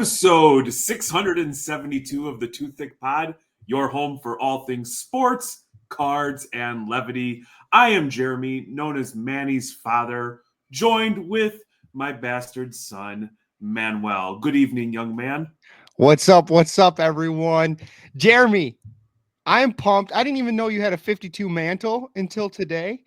Episode 672 of the Too Thick Pod, your home for all things sports, cards, and levity. I am Jeremy, known as Manny's father, joined with my bastard son, Manuel. Good evening, young man. What's up? What's up, everyone? Jeremy, I'm pumped. I didn't even know you had a 52 mantle until today.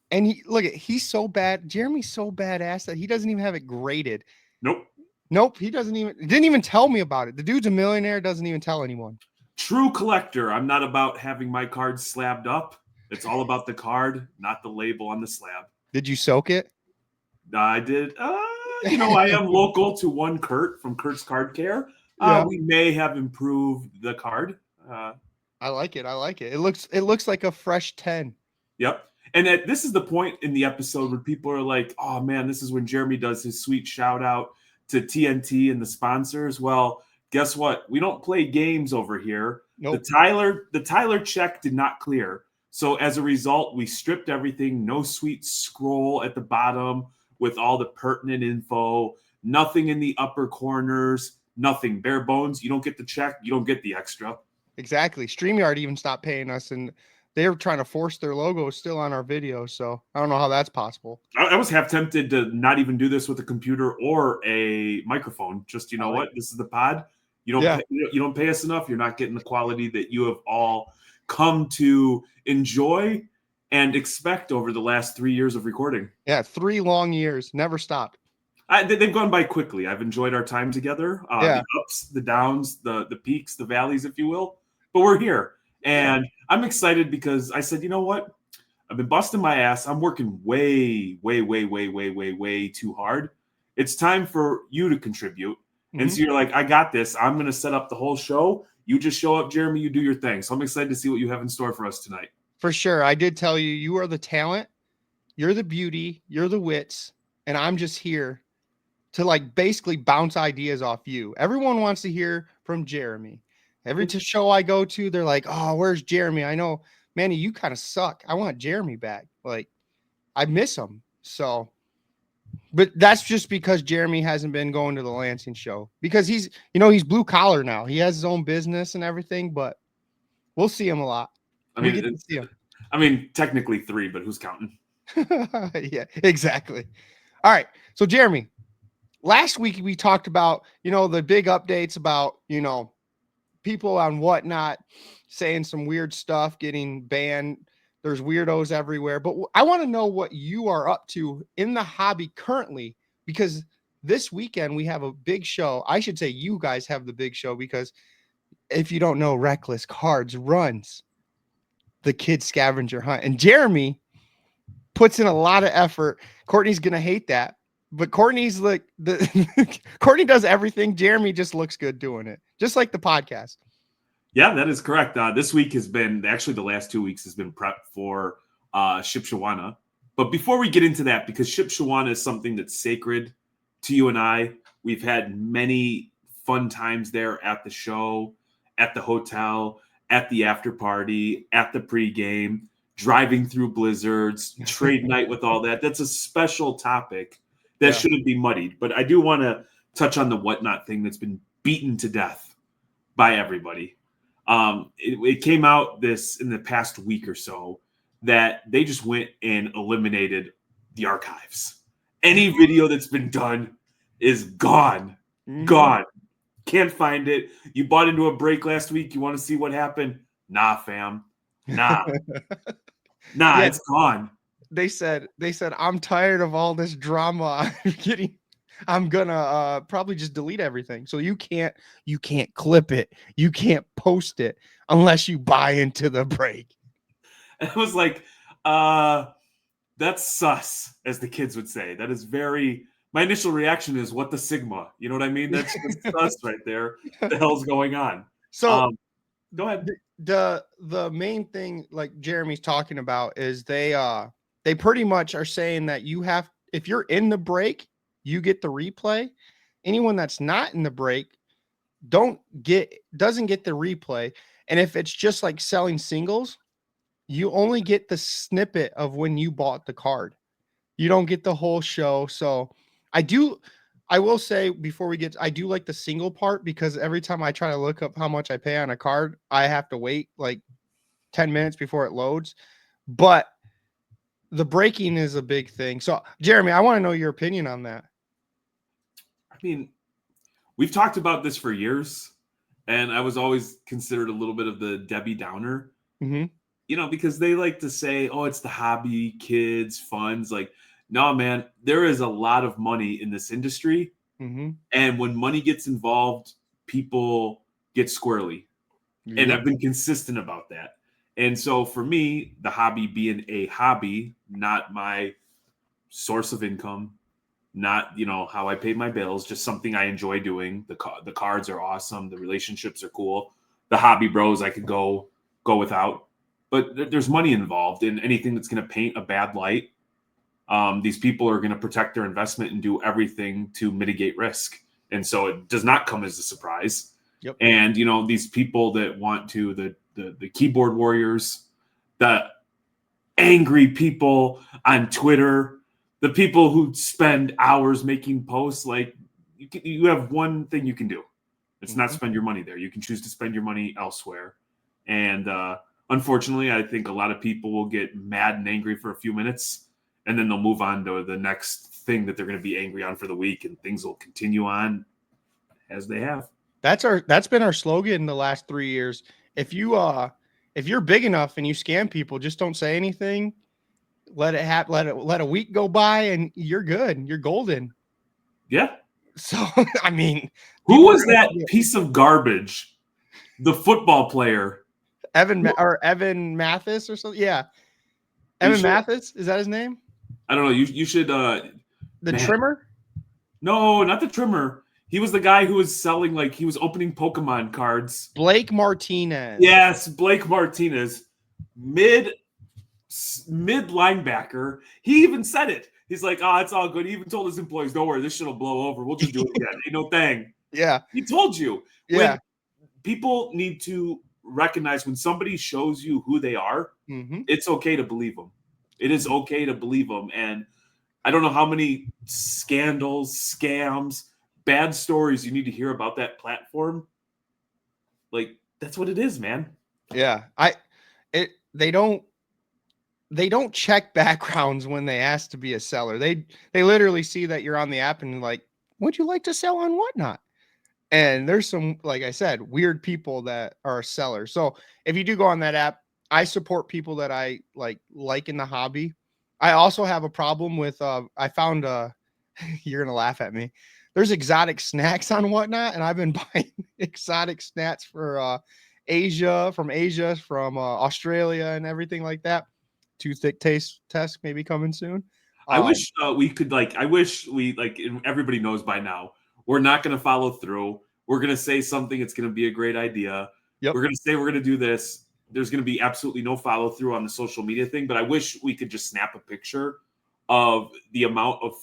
And he's so bad. Jeremy's so badass that he doesn't even have it graded. Nope. Nope, didn't even tell me about it. The dude's a millionaire, doesn't even tell anyone. True collector. I'm not about having my cards slabbed up. It's all about the card, not the label on the slab. Did you soak it? I did. I am local to one Kurt from Kurt's Card Care. Yeah. We may have improved the card. I like it. It looks like a fresh 10. Yep. And this is the point in the episode where people are like, oh, man, this is when Jeremy does his sweet shout out to TNT and the sponsors. Well, guess what? We don't play games over here. Nope. The Tyler check did not clear. So as a result, we stripped everything. No sweet scroll at the bottom with all the pertinent info. Nothing in the upper corners. Nothing. Bare bones. You don't get the check. You don't get the extra. Exactly. StreamYard even stopped paying us, and they're trying to force their logo still on our video. So I don't know how that's possible. I was half tempted to not even do this with a computer or a microphone. Just, what? This is the pod. You don't pay us enough. You're not getting the quality that you have all come to enjoy and expect over the last 3 years of recording. Yeah, 3 long years. Never stopped. They've gone by quickly. I've enjoyed our time together. The ups, the downs, the peaks, the valleys, if you will. But we're here. And I'm excited because I said, you know what? I've been busting my ass. I'm working way too hard. It's time for you to contribute. Mm-hmm. And so you're like, I got this. I'm going to set up the whole show. You just show up, Jeremy. You do your thing. So I'm excited to see what you have in store for us tonight. For sure. I did tell you, you are the talent. You're the beauty. You're the wits. And I'm just here to basically bounce ideas off you. Everyone wants to hear from Jeremy. Every show I go to, they're like, oh, where's Jeremy? I know, Manny, you kind of suck. I want Jeremy back. I miss him. So, but that's just because Jeremy hasn't been going to the Lansing show because he's blue collar now. He has his own business and everything, but we'll see him a lot. We get to see him. Technically 3, but who's counting? Yeah, exactly. All right. So Jeremy, last week we talked about, the big updates about, people on Whatnot saying some weird stuff, getting banned. There's weirdos everywhere. But I want to know what you are up to in the hobby currently, because this weekend we have a big show. I should say you guys have the big show because if you don't know, Reckless Cards runs the Kid Scavenger Hunt. And Jeremy puts in a lot of effort. Courtney's going to hate that. But Courtney's Courtney does everything. Jeremy just looks good doing it, just like the podcast. Yeah, that is correct. This week has been actually the last 2 weeks has been prep for Shipshawana. But before we get into that, because Shipshawana is something that's sacred to you and I, we've had many fun times there at the show, at the hotel, at the after party, at the pregame, driving through blizzards, trade night with all that. That's a special topic. That shouldn't be muddied. But I do want to touch on the Whatnot thing that's been beaten to death by everybody. It came out in the past week or so that they just went and eliminated the archives. Any video that's been done is gone. Mm-hmm. Gone. Can't find it. You bought into a break last week. You want to see what happened? Nah, fam. Nah. It's gone. They said, I'm tired of all this drama. I'm gonna probably just delete everything. So you can't clip it. You can't post it unless you buy into the break. And I was like, that's sus, as the kids would say. That is my initial reaction is, what the Sigma? You know what I mean? That's sus right there. What the hell's going on? So go ahead. The main thing, like Jeremy's talking about, is they pretty much are saying that if you're in the break, you get the replay. Anyone that's not in the break doesn't get the replay. And if it's just like selling singles, you only get the snippet of when you bought the card. You don't get the whole show. So I will say before we get, I do like the single part because every time I try to look up how much I pay on a card, I have to wait like 10 minutes before it loads. But the braking is a big thing. So, Jeremy, I want to know your opinion on that. I mean, we've talked about this for years, and I was always considered a little bit of the Debbie Downer, Mm-hmm. because they like to say, oh, it's the hobby, kids, funds. Like, no, man, there is a lot of money in this industry. Mm-hmm. And when money gets involved, people get squirrely. And Yep. I've been consistent about that. And so for me, the hobby being a hobby, not my source of income, not how I pay my bills, just something I enjoy doing. The cards are awesome, the relationships are cool. The hobby bros I could go without, but there's money involved in anything that's going to paint a bad light. These people are going to protect their investment and do everything to mitigate risk, and so it does not come as a surprise. Yep. And these people that want to the keyboard warriors, the angry people on Twitter, the people who spend hours making posts, like you have one thing you can do. It's not spend your money there. You can choose to spend your money elsewhere. And unfortunately, I think a lot of people will get mad and angry for a few minutes, and then they'll move on to the next thing that they're going to be angry on for the week, and things will continue on as they have. That's been our slogan the last 3 years. If you're big enough and you scam people, just don't say anything. Let it happen. Let a week go by, and you're good. You're golden. Yeah. So I mean, who was that piece of garbage? The football player, Evan Mathis or something. Yeah, Evan Mathis, is that his name? I don't know. You should. The trimmer? No, not the trimmer. He was the guy who was selling, like, he was opening Pokemon cards. Blake Martinez. Yes, Blake Martinez, mid linebacker. He even said it. He's like, "Oh, it's all good." He even told his employees, "Don't worry, this shit'll blow over. We'll just do it again. Ain't no thing." Yeah, he told you. Yeah, when people need to recognize when somebody shows you who they are. It's okay to believe them. It is okay to believe them. And I don't know how many scandals, scams, bad stories you need to hear about that platform. Like, that's what it is, man. Yeah. They don't check backgrounds when they ask to be a seller. They literally see that you're on the app and like, would you like to sell on whatnot? And there's some, like I said, weird people that are sellers. So if you do go on that app, I support people that I like in the hobby. I also have a problem with I found you're gonna laugh at me. There's exotic snacks on whatnot, and I've been buying exotic snacks for Asia, from Australia, and everything like that. Too thick taste test maybe coming soon. I wish we could everybody knows by now. We're not going to follow through. We're going to say something. It's going to be a great idea. Yep. We're going to say we're going to do this. There's going to be absolutely no follow through on the social media thing. But I wish we could just snap a picture of the amount of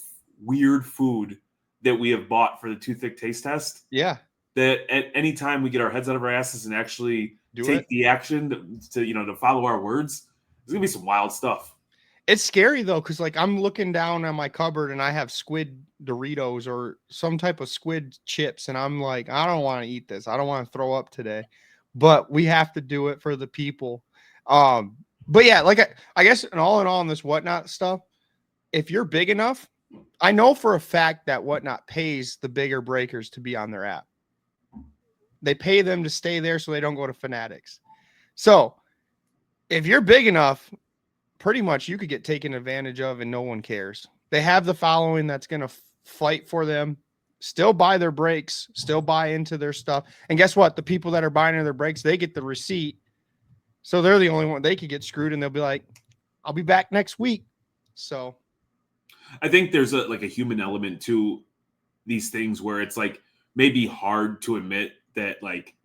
weird food that we have bought for the Too Thick Taste Test. Yeah. That at any time we get our heads out of our asses and actually take the action to follow our words, there's going to be some wild stuff. It's scary though, because like I'm looking down on my cupboard and I have squid Doritos or some type of squid chips, and I'm like, I don't want to eat this. I don't want to throw up today, but we have to do it for the people. But yeah, like I guess in all in this whatnot stuff, if you're big enough, I know for a fact that whatnot pays the bigger breakers to be on their app. They pay them to stay there so they don't go to Fanatics. So if you're big enough, pretty much you could get taken advantage of and no one cares. They have the following that's going to fight for them, still buy their breaks, still buy into their stuff. And guess what? The people that are buying their breaks, they get the receipt. So they're the only one. They could get screwed and they'll be like, I'll be back next week. So I think there's a human element to these things where it's like maybe hard to admit that like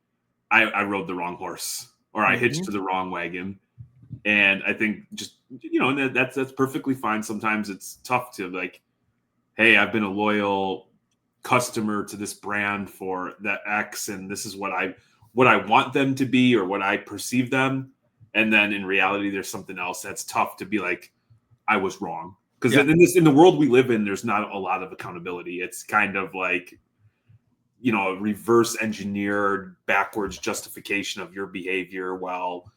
I rode the wrong horse or I hitched to the wrong wagon. And I think just, that's perfectly fine. Sometimes it's tough to like, hey, I've been a loyal customer to this brand for that X, and this is what I want them to be or what I perceive them. And then in reality, there's something else that's tough to be like, I was wrong. Because in the world we live in, there's not a lot of accountability. It's kind of like, a reverse engineered backwards justification of your behavior while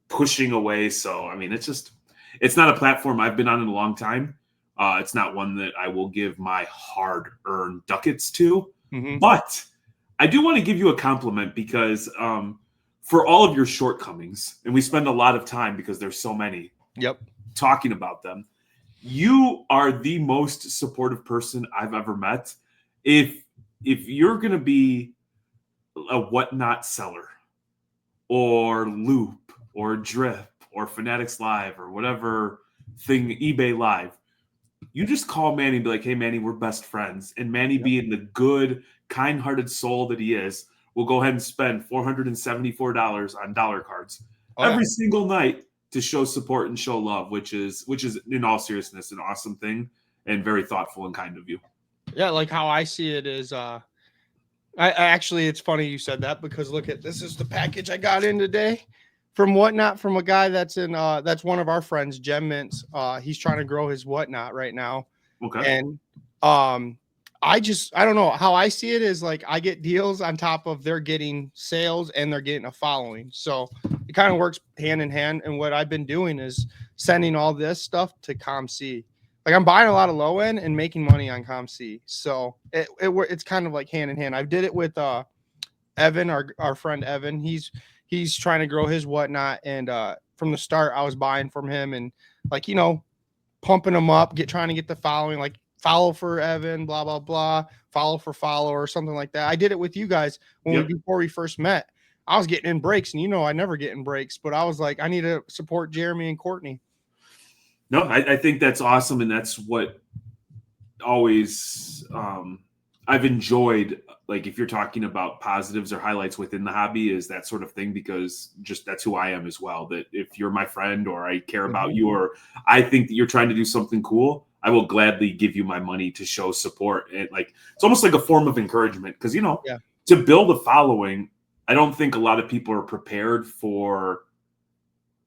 pushing away. So, I mean, it's not a platform I've been on in a long time. It's not one that I will give my hard-earned ducats to. Mm-hmm. But I do want to give you a compliment because for all of your shortcomings, and we spend a lot of time because there's so many talking about them, you are the most supportive person I've ever met. If you're going to be a whatnot seller or loop or drip or Fanatics Live or whatever thing, eBay Live, you just call Manny and be like, hey, Manny, we're best friends. And Manny, being the good, kind-hearted soul that he is, will go ahead and spend $474 on dollar cards every single night to show support and show love, which is in all seriousness an awesome thing and very thoughtful and kind of you. Yeah, like how I see it is I actually, it's funny you said that, because look at this is the package I got in today from Whatnot, from a guy that's in that's one of our friends, Gem Mints. He's trying to grow his Whatnot right now. Okay. And I don't know how I see it is like I get deals on top of they're getting sales and they're getting a following. So it kind of works hand in hand. And what I've been doing is sending all this stuff to ComC. Like I'm buying a lot of low end and making money on ComC. So it's kind of like hand in hand. I did it with Evan, our friend Evan. He's trying to grow his Whatnot. And from the start, I was buying from him and like, pumping him up, trying to get the following, like follow for Evan, blah, blah, blah, follow for follow or something like that. I did it with you guys before we first met. I was getting in breaks and I never get in breaks, but I was like, I need to support Jeremy and Courtney. No, I think that's awesome. And that's what always I've enjoyed. Like if you're talking about positives or highlights within the hobby is that sort of thing, because just that's who I am as well. That if you're my friend or I care about you or I think that you're trying to do something cool, I will gladly give you my money to show support. And like, it's almost like a form of encouragement because, to build a following, I don't think a lot of people are prepared for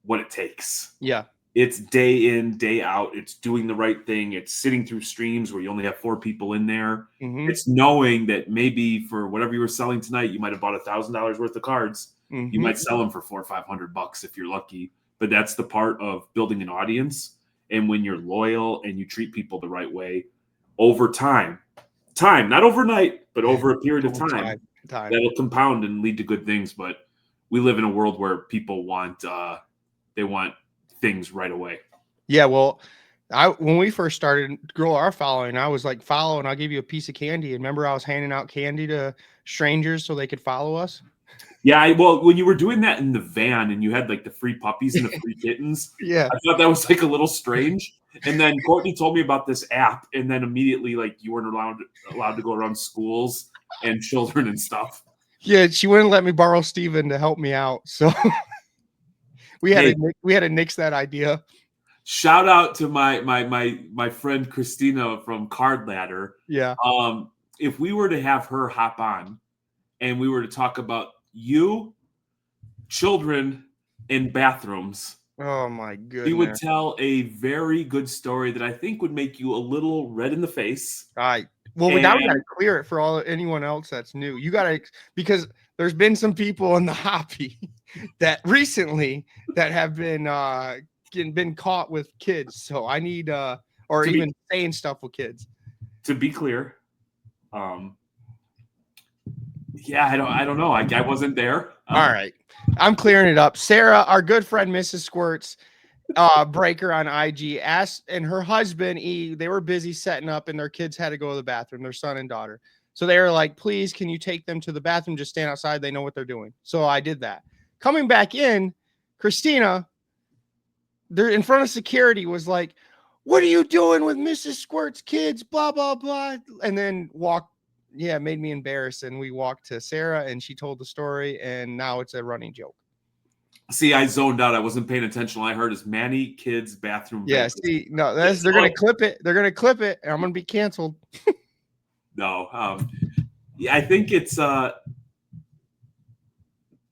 what it takes. Yeah. It's day in, day out. It's doing the right thing. It's sitting through streams where you only have 4 people in there. Mm-hmm. It's knowing that maybe for whatever you were selling tonight, you might have bought $1,000 worth of cards. Mm-hmm. You might sell them for $400 or $500 if you're lucky. But that's the part of building an audience. And when you're loyal and you treat people the right way over time, not overnight, but over a period of time, that'll compound and lead to good things. But we live in a world where people want things right away. Yeah, well, when we first started to grow our following, I was like, follow and I'll give you a piece of candy. And remember, I was handing out candy to strangers so they could follow us. Yeah, well, when you were doing that in the van and you had like the free puppies and the free kittens, I thought that was like a little strange. And then Courtney told me about this app, and then immediately like you weren't allowed to go around schools and children and stuff. Yeah, she wouldn't let me borrow Steven to help me out, so we had to nix that idea. Shout out to my friend Christina from Card Ladder. Yeah. If we were to have her hop on and we were to talk about you, children, and bathrooms. Oh my goodness. We would tell a very good story that I think would make you a little red in the face. Well, now we got to clear it for anyone else that's new. You got to, because there's been some people in the hobby that recently that have been caught with kids. So I need, or even saying stuff with kids. To be clear, yeah, I don't know. I wasn't there. All right. I'm clearing it up. Sarah, our good friend, Mrs. Squirts, Breaker on IG, asked, and her husband, they were busy setting up and their kids had to go to the bathroom, their son and daughter. So they were like, please, can you take them to the bathroom? Just stand outside. They know what they're doing. So I did that. Coming back in, Christina, they're in front of security, was like, what are you doing with Mrs. Squirt's kids? Blah, blah, blah. And then made me embarrassed. And we walked to Sarah and she told the story. And now it's a running joke. See, I zoned out. I wasn't paying attention. All I heard is Manny kids bathroom. Yeah, see, no, they're going to clip it. They're going to clip it. And I'm going to be canceled. No. Yeah, I think it's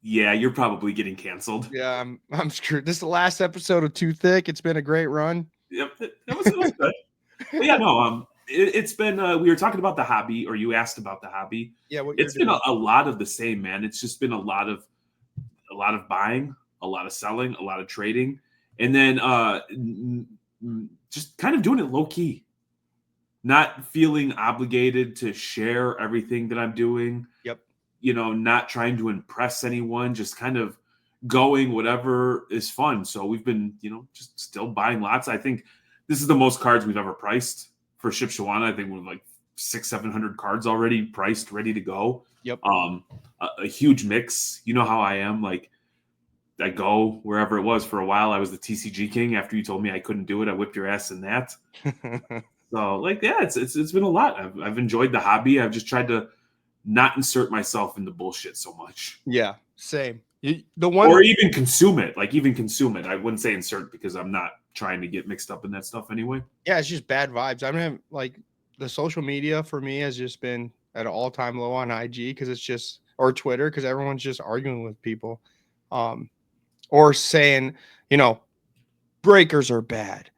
yeah, you're probably getting canceled. Yeah, I'm screwed. This is the last episode of Too Thick. It's been a great run. Yep, that was good. But yeah, no, it's been. We were talking about the hobby, or you asked about the hobby. Yeah, what you're It's been doing. a lot of the same, man. It's just been a lot of buying, a lot of selling, a lot of trading, and then just kind of doing it low key, not feeling obligated to share everything that I'm doing. Yep. Not trying to impress anyone, just kind of going whatever is fun. So we've been, just still buying lots. I think this is the most cards we've ever priced for Shipshawana. I think we're like 600-700 cards already priced, ready to go. Yep. A huge mix. You know how I am. Like, I go wherever it was. For a while, I was the TCG king. After you told me I couldn't do it, I whipped your ass in that. So, like, yeah, it's been a lot. I've enjoyed the hobby. I've just tried to not insert myself in the bullshit so much. Yeah, same. Or even consume it. Like, even consume it. I wouldn't say insert because I'm not trying to get mixed up in that stuff anyway. Yeah, it's just bad vibes. I mean, like, the social media for me has just been at an all-time low on IG because it's just, or Twitter, because everyone's just arguing with people, or saying, breakers are bad,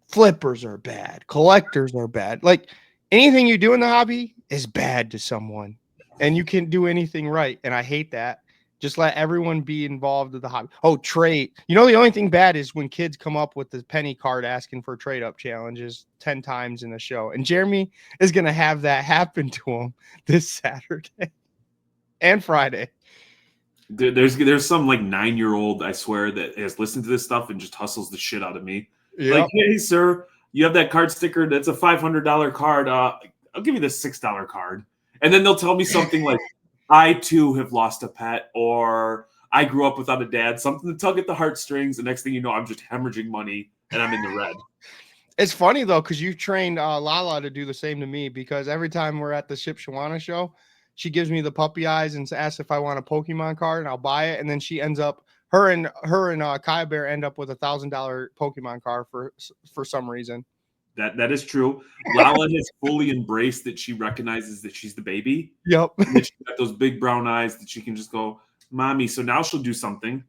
flippers are bad, collectors are bad. Like, anything you do in the hobby is bad to someone, and you can't do anything right. And I hate that. Just let everyone be involved in the hobby. Oh, trade. The only thing bad is when kids come up with the penny card asking for trade up challenges 10 times in the show. And Jeremy is going to have that happen to him this Saturday and Friday. There's some like 9-year-old, I swear, that has listened to this stuff and just hustles the shit out of me. Yep. Like, hey, sir, you have that card sticker that's a $500 card. I'll give you this $6 card. And then they'll tell me something like, I too have lost a pet, or I grew up without a dad, something to tug at the heartstrings. The next thing you know, I'm just hemorrhaging money and I'm in the red. It's funny, though, because you trained Lala to do the same to me, because every time we're at the Shipshawana show, she gives me the puppy eyes and asks if I want a Pokemon card, and I'll buy it. And then she ends up, her and Kaya Bear end up with $1,000 Pokemon card for some reason. That is true. Lala has fully embraced that she recognizes that she's the baby. Yep. And that she's got those big brown eyes that she can just go, mommy. So now she'll do something.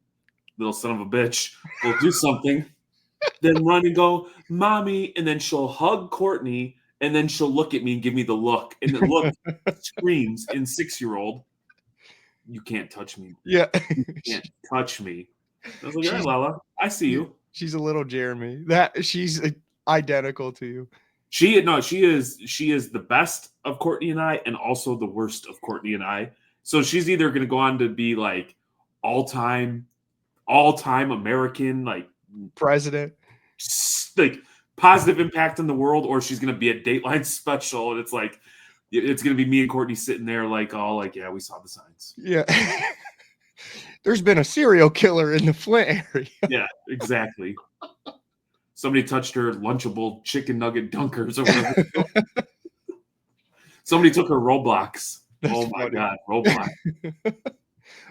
Little son of a bitch will do something, then run and go, mommy. And then she'll hug Courtney, and then she'll look at me and give me the look. And the look screams in 6-year-old, you can't touch me. Yeah. You can't touch me. I was like, all right, Lala, I see you. She's a little Jeremy. She's identical to you. She is the best of Courtney and I, and also the worst of Courtney and I. So she's either going to go on to be like all-time American, like president, like positive impact in the world, or she's going to be a Dateline special, and it's like it's going to be me and Courtney sitting there like all like, yeah, we saw the signs. Yeah. There's been a serial killer in the Flint area. Yeah, exactly. Somebody touched her Lunchable chicken nugget dunkers or whatever. Somebody took her Roblox. That's oh my funny. God, Roblox.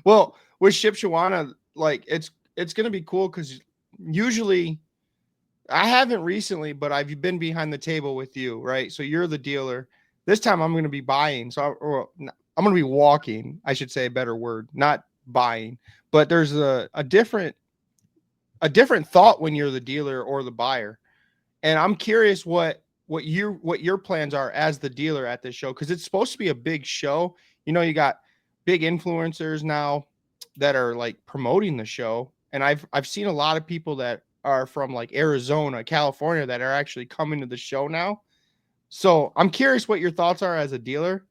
Well, with Shipshawana, like it's going to be cool because usually I haven't recently, but I've been behind the table with you, right? So you're the dealer. This time I'm going to be buying. So I'm going to be walking. I should say a better word, not buying. But there's a different thought when you're the dealer or the buyer. And I'm curious what your plans are as the dealer at this show, because it's supposed to be a big show. You got big influencers now that are like promoting the show, and I've seen a lot of people that are from like Arizona, California that are actually coming to the show now. So I'm curious what your thoughts are as a dealer,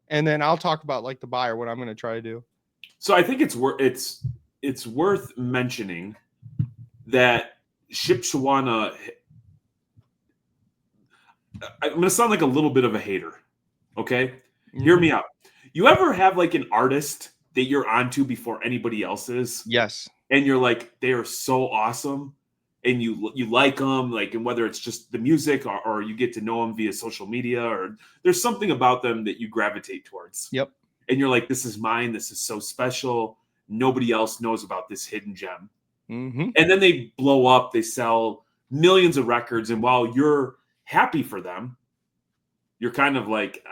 and then I'll talk about like the buyer, what I'm going to try to do. So I think it's worth mentioning that Shipshawana, I'm going to sound like a little bit of a hater. Okay? Mm-hmm. Hear me out. You ever have like an artist that you're onto before anybody else is? Yes. And you're like, they are so awesome. And you like them, like, and whether it's just the music or you get to know them via social media, or there's something about them that you gravitate towards. Yep. And you're like, this is mine. This is so special. Nobody else knows about this hidden gem. Mm-hmm. And then they blow up. They sell millions of records. And while you're happy for them, you're kind of like,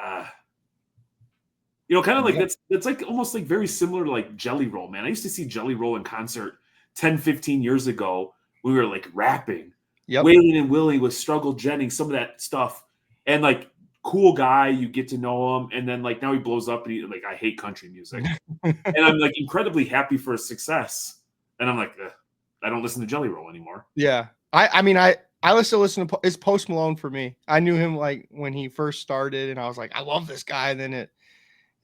like that's like almost like very similar to like Jelly Roll, man. I used to see Jelly Roll in concert 10, 15 years ago. We were like rapping. Yep. Waylon and Willie with Struggle Jennings, some of that stuff. And like cool guy, you get to know him. And then like now he blows up and I hate country music. And I'm like incredibly happy for his success. And I'm like, I don't listen to Jelly Roll anymore. Yeah. I mean, I listen to it's Post Malone for me. I knew him like when he first started and I was like, I love this guy. And then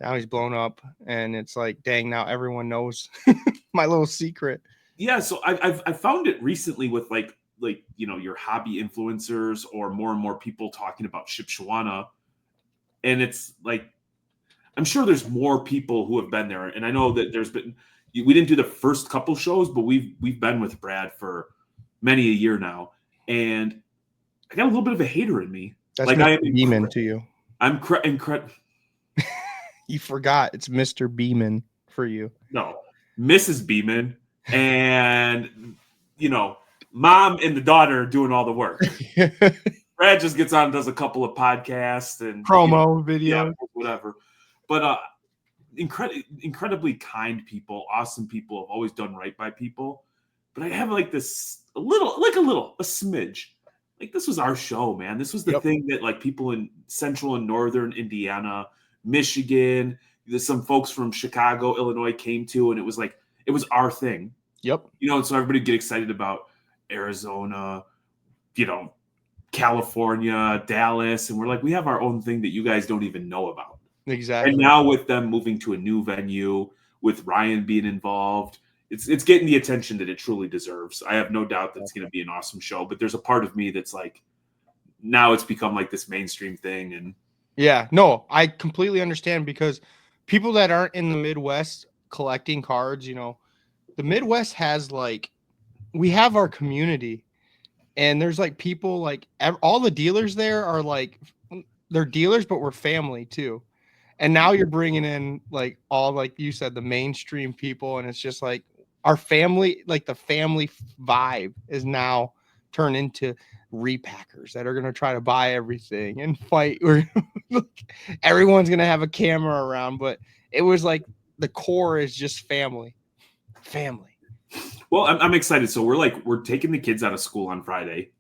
now he's blown up and it's like, dang, now everyone knows my little secret. Yeah. So I've found it recently with like, your hobby influencers or more and more people talking about Shipshewana. And it's like, I'm sure there's more people who have been there. And I know that we didn't do the first couple shows, but we've been with Brad for many a year now. And I got a little bit of a hater in me. That's like Mr. Beeman to you. I'm incredible. You forgot it's Mr. Beeman for you. No, Mrs. Beeman and, mom and the daughter are doing all the work. Brad just gets on and does a couple of podcasts and promo videos, whatever. But incredibly kind people, awesome people, have always done right by people. But I have like this a smidge. Like this was our show, man. This was the thing that like people in central and northern Indiana, Michigan, there's some folks from Chicago, Illinois came to, and it was our thing. Yep. And so everybody get excited about Arizona, California, Dallas, and we're like, we have our own thing that you guys don't even know about. Exactly. And now with them moving to a new venue, with Ryan being involved, it's getting the attention that it truly deserves. I have no doubt that it's going to be an awesome show, but there's a part of me that's like, now it's become like this mainstream thing. And yeah, no, I completely understand because people that aren't in the Midwest collecting cards, the Midwest has we have our community and there's like people like all the dealers there are like, they're dealers, but we're family too. And now you're bringing in like all, like you said, the mainstream people. And it's just like our family, like the family vibe is now turned into repackers that are going to try to buy everything and fight. Everyone's going to have a camera around, but it was like the core is just family. Well, I'm excited. So we're taking the kids out of school on Friday,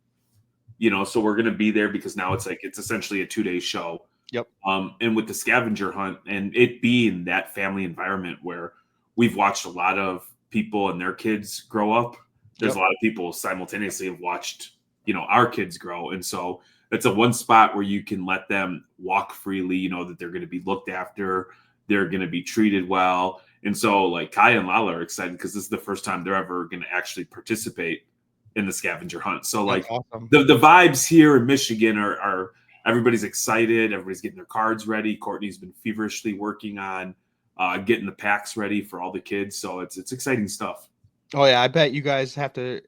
so we're going to be there because now it's essentially a 2-day show. Yep. And with the scavenger hunt and it being that family environment where we've watched a lot of people and their kids grow up, there's a lot of people simultaneously have watched, our kids grow. And so it's a one spot where you can let them walk freely, that they're going to be looked after, they're going to be treated well. And so like Kai and Lala are excited because this is the first time they're ever going to actually participate in the scavenger hunt. So like awesome. the vibes here in Michigan are everybody's excited. Everybody's getting their cards ready. Courtney's been feverishly working on getting the packs ready for all the kids. So it's exciting stuff. Oh yeah. I bet you guys have to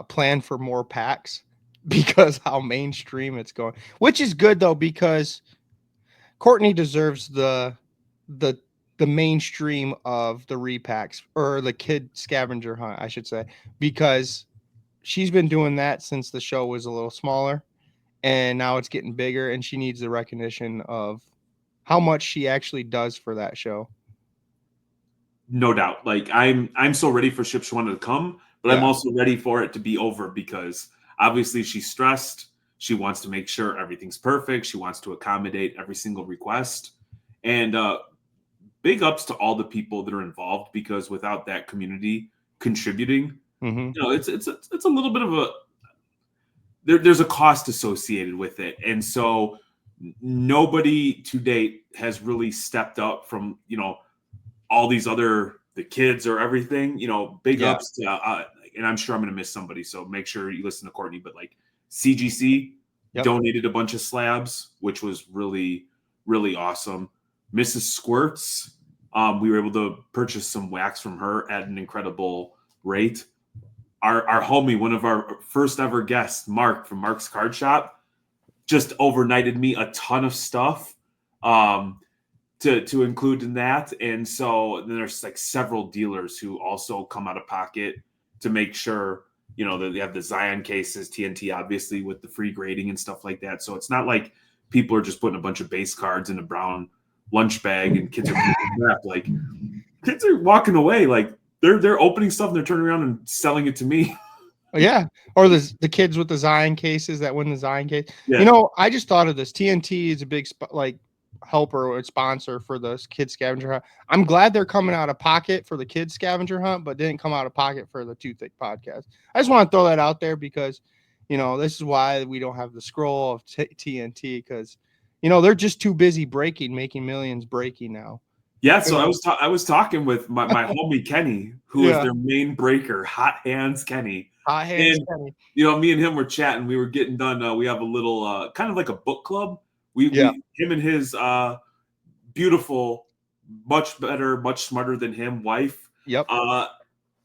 plan for more packs because how mainstream it's going, which is good though, because Courtney deserves the mainstream of the repacks or the kid scavenger hunt, I should say, because she's been doing that since the show was a little smaller and now it's getting bigger and she needs the recognition of how much she actually does for that show. No doubt. Like I'm so ready for Shipshewana to come, but I'm also ready for it to be over because obviously she's stressed. She wants to make sure everything's perfect. She wants to accommodate every single request. And big ups to all the people that are involved because without that community contributing, it's a little bit of a there's a cost associated with it. And so nobody to date has really stepped up from, all these the kids or everything, big ups to, and I'm sure I'm going to miss somebody. So make sure you listen to Courtney, but like CGC donated a bunch of slabs, which was really, really awesome. Mrs. Squirts, we were able to purchase some wax from her at an incredible rate. Our homie, one of our first ever guests, Mark from Mark's Card Shop, just overnighted me a ton of stuff to include in that. And so then there's like several dealers who also come out of pocket to make sure, that they have the Zion cases, TNT, obviously, with the free grading and stuff like that. So it's not like people are just putting a bunch of base cards in a brown lunch bag and kids are like kids are walking away like they're opening stuff and they're turning around and selling it to me. Yeah, or the kids with the Zion cases that win the Zion case. Yeah. You know, I just thought of this. TNT is a big helper or sponsor for the kids scavenger hunt. I'm glad they're coming out of pocket for the kids scavenger hunt, but didn't come out of pocket for the Too Thick podcast. I just want to throw that out there because, you know, this is why we don't have the scroll of TNT because, you know, they're just too busy making millions breaking now. Yeah, You so know? I was talking with my homie Kenny, who is Yeah, their main breaker, Hot Hands Kenny, hot hands, and Kenny. me and him were chatting. We were getting done. We have a little kind of like a book club. Yeah, We him and his beautiful, much better, much smarter than him wife. yep, Uh,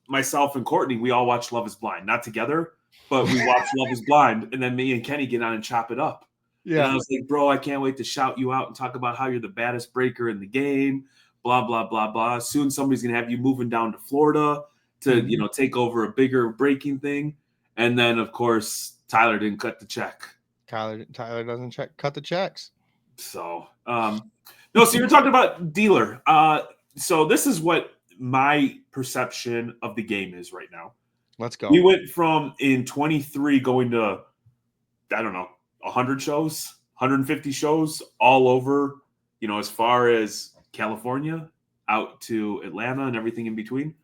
Myself and Courtney, we all watch Love Is Blind, not together, but we watch Love Is Blind, and then me and Kenny get on and chop it up. And yeah. I was like, bro, I can't wait to shout you out and talk about how you're the baddest breaker in the game. Blah blah blah blah. Soon somebody's gonna have you moving down to Florida to Mhm. take over a bigger breaking thing. And then of course Tyler didn't cut the check. Tyler doesn't cut the checks. So no, so you're talking about dealer. So this is what my perception of the game is right now. Let's go. We went from in 23 going to, I don't know, 100 shows, 150 shows all over, as far as California out to Atlanta and everything in between.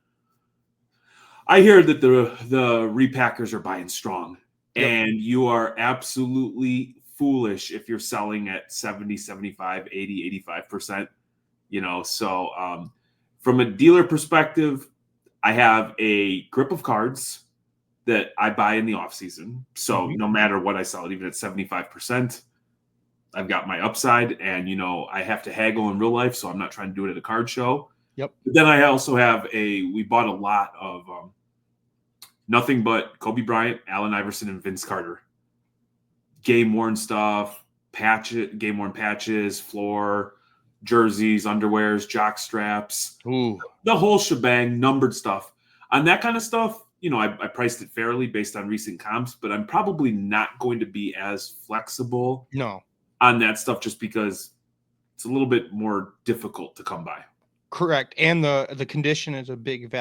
I hear that the repackers are buying strong, Yep. and you are absolutely foolish if you're selling at 70, 75, 80, 85%. So from a dealer perspective, I have a grip of cards that I buy in the off season. So Mhm. no matter what I sell it, even at 75%, I've got my upside, and I have to haggle in real life, so I'm not trying to do it at a card show. Yep. But then I also have we bought a lot of nothing but Kobe Bryant, Allen Iverson, and Vince Carter. Game worn stuff, game worn patches, floor, jerseys, underwears, jock straps, Ooh. the whole shebang, numbered stuff. On that kind of stuff, I priced it fairly based on recent comps, but I'm probably not going to be as flexible No. on that stuff just because it's a little bit more difficult to come by. Correct. And the condition is a big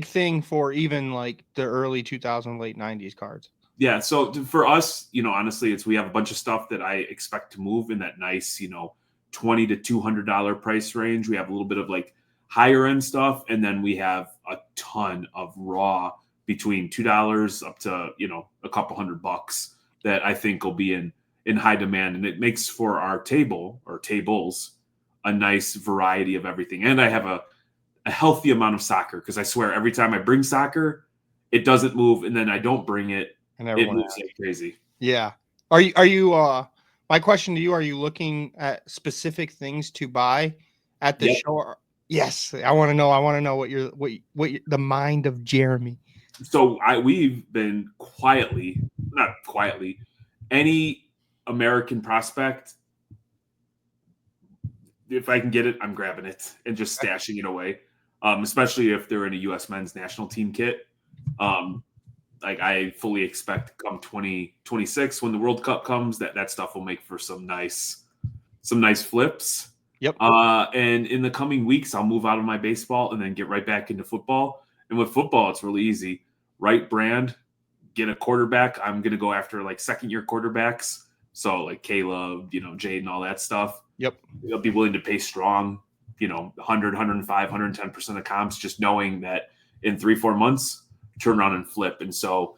thing for even like the early 2000 late 90s cards. Yeah, so for us, honestly, we have a bunch of stuff that I expect to move in that nice, $20 to $200 price range. We have a little bit of like higher end stuff, and then we have a ton of raw between $2 up to a couple $100 that I think will be in high demand, and it makes for our table or tables a nice variety of everything. And I have a healthy amount of soccer because I swear every time I bring soccer, it doesn't move, and then I don't bring it, And it everyone moves asks. like crazy. Yeah. Are you my question to you, are you looking at specific things to buy at the Yep. show? Yes, I want to know. The mind of Jeremy. So we've been not quietly, any American prospect, if I can get it, I'm grabbing it and just stashing it away. Especially if they're in a U.S. men's national team kit. Like I fully expect come 2026 when the World Cup comes, that stuff will make for some nice flips. Yep. And in the coming weeks, I'll move out of my baseball and then get right back into football. And with football, it's really easy. Right brand, get a quarterback. I'm going to go after like second-year quarterbacks. So like Caleb, Jaden, all that stuff. Yep. I'll be willing to pay strong, 100, 105, 110% of comps, just knowing that in 3-4 months, turn around and flip. And so,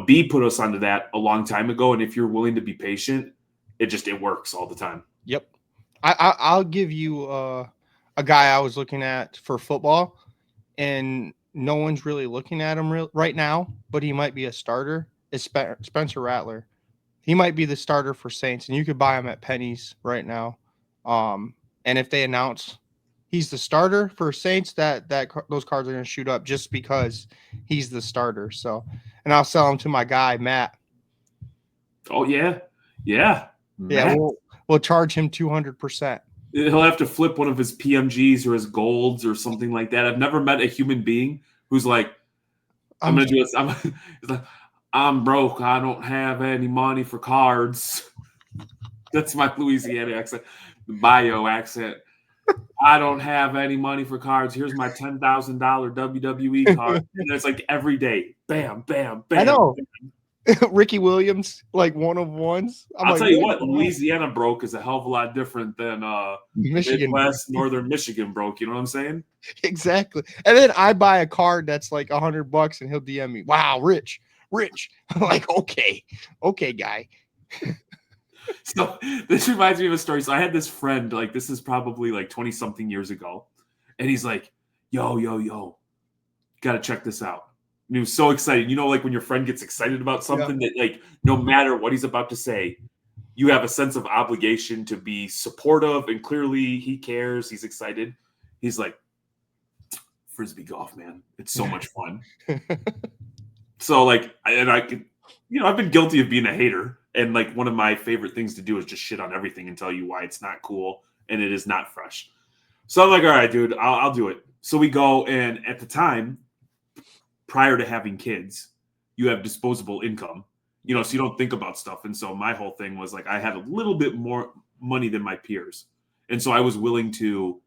B put us onto that a long time ago. And if you're willing to be patient, it works all the time. Yep. I'll give you a guy I was looking at for football, and no one's really looking at him right now, but he might be a starter. Is Spencer Rattler? He might be the starter for Saints, and you could buy him at pennies right now. And if they announce he's the starter for Saints, those cards are going to shoot up just because he's the starter. So, and I'll sell him to my guy Matt. Oh yeah, yeah, Yeah, Matt. we'll charge him 200%. He'll have to flip one of his PMGs or his golds or something like that. I've never met a human being who's like, I'm gonna do this. He's like, I'm broke. I don't have any money for cards. That's my Louisiana accent, the bio accent. I don't have any money for cards. Here's my $10,000 WWE card. And it's like every day, bam, bam, I bam. know. Ricky Williams, like one of ones. I'm I'll like, tell you what what, is that? Louisiana broke is a hell of a lot different than Michigan. Midwest, Northern Michigan broke. You know what I'm saying? Exactly. And then I buy a card that's like $100 and he'll DM me, wow, rich. I'm like, okay, guy. So this reminds me of a story. So I had this friend, like this is probably like 20 something years ago. And he's like, yo, gotta check this out. And he was so excited. You know, like when your friend gets excited about Yeah. something that like no matter what he's about to say, you have a sense of obligation to be supportive, and clearly he cares, he's excited. He's like, frisbee golf, man. It's so much fun. So like, I could, I've been guilty of being a hater, and like one of my favorite things to do is just shit on everything and tell you why it's not cool and it is not fresh. So I'm like, all right, dude, I'll do it. So we go, and at the time, prior to having kids, you have disposable income, so you don't think about stuff. And so my whole thing was like, I had a little bit more money than my peers, and so I was willing to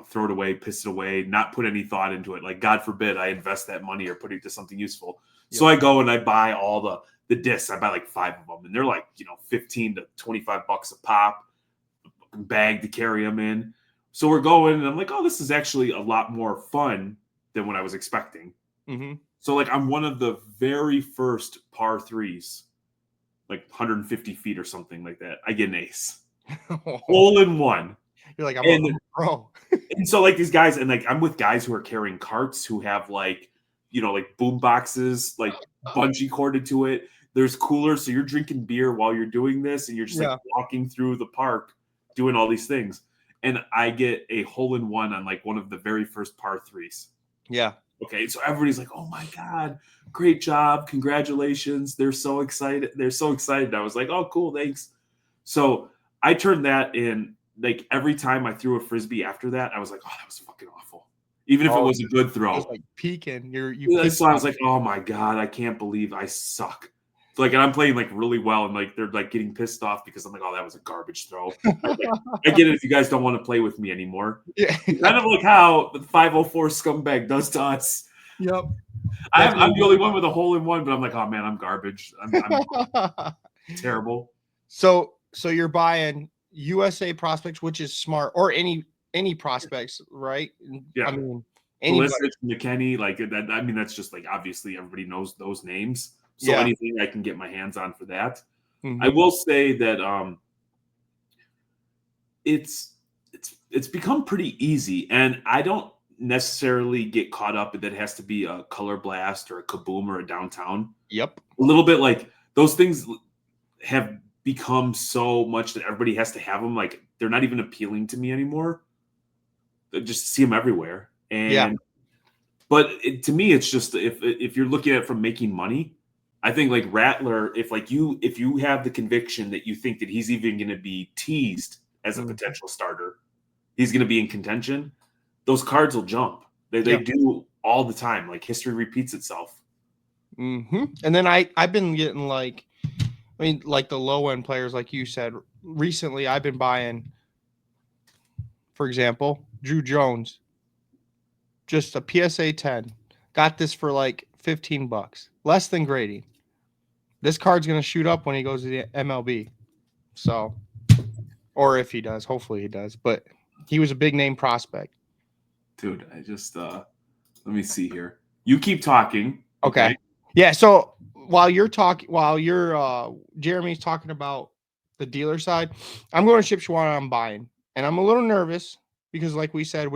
throw it away, piss it away, not put any thought into it. Like, God forbid I invest that money or put it to something useful. So I go and I buy all the discs. I buy like 5 of them, and they're like, 15 to 25 bucks a pop, bag to carry them in. So we're going, and I'm like, oh, this is actually a lot more fun than what I was expecting. Mm-hmm. So like, I'm one of the very first par threes, like 150 feet or something like that. I get an ace. Hole in one. You're like, I'm a pro. And so like these guys, and like I'm with guys who are carrying carts who have like, like boom boxes, like bungee corded to it. There's coolers, so you're drinking beer while you're doing this, and you're just like walking through the park doing all these things. And I get a hole in one on like one of the very first par threes. Yeah. Okay, so everybody's like, "Oh my god, great job, congratulations!" They're so excited. I was like, "Oh, cool, thanks." So I turned that in. Like every time I threw a frisbee after that, I was like, "Oh, that was fucking awful." Even if it was a good throw, it was like peaking. So I was like, "Oh my god, I can't believe I suck." So like, and I'm playing like really well, and like they're like getting pissed off because I'm like, "Oh, that was a garbage throw." I get it if you guys don't want to play with me anymore. Yeah. Kind of like how the 504 scumbag does to us. Yep. I'm the only one with a hole in one, but I'm like, oh man, I'm garbage. I'm terrible. So you're buying USA prospects, which is smart, or any prospects, right? Yeah. I mean, anybody. McKinney, like that. I mean, that's just like obviously everybody knows those names. So anything I can get my hands on for that. Mm-hmm. I will say that it's become pretty easy, and I don't necessarily get caught up that it has to be a Color Blast or a Kaboom or a Downtown. Yep. A little bit like those things have become so much that everybody has to have them. Like they're not even appealing to me anymore. I just see them everywhere. And but to me, it's just if you're looking at it from making money, I think like Rattler, if you have the conviction that you think that he's even going to be teased as a potential starter, he's going to be in contention, those cards will jump. They do all the time. Like history repeats itself. Mm-hmm. And then I've been getting like the low end players, like you said. Recently, I've been buying, for example, Drew Jones, just a PSA 10. Got this for like $15, less than Grady. This card's gonna shoot up when he goes to the MLB. So, or if he does, hopefully he does. But he was a big name prospect. Dude, I just let me see here. You keep talking. Okay. Yeah. So while Jeremy's talking about the dealer side, I'm going to Shipshewana. I'm buying, and I'm a little nervous because, like we said,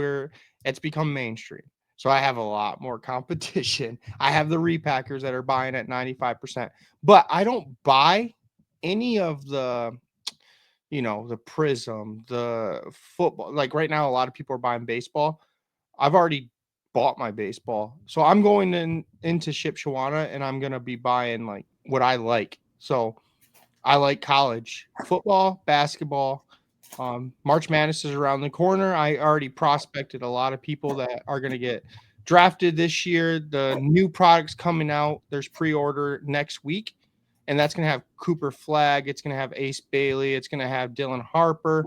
it's become mainstream. So I have a lot more competition. I have the repackers that are buying at 95%, but I don't buy any of the Prism, the football. Like right now, a lot of people are buying baseball. I've already bought my baseball. So I'm going into Shipshewana, and I'm going to be buying like what I like. So I like college football, basketball. March Madness is around the corner. I already prospected a lot of people that are going to get drafted this year. The new products coming out, there's pre-order next week, and that's going to have Cooper Flagg. It's going to have Ace Bailey. It's going to have Dylan Harper.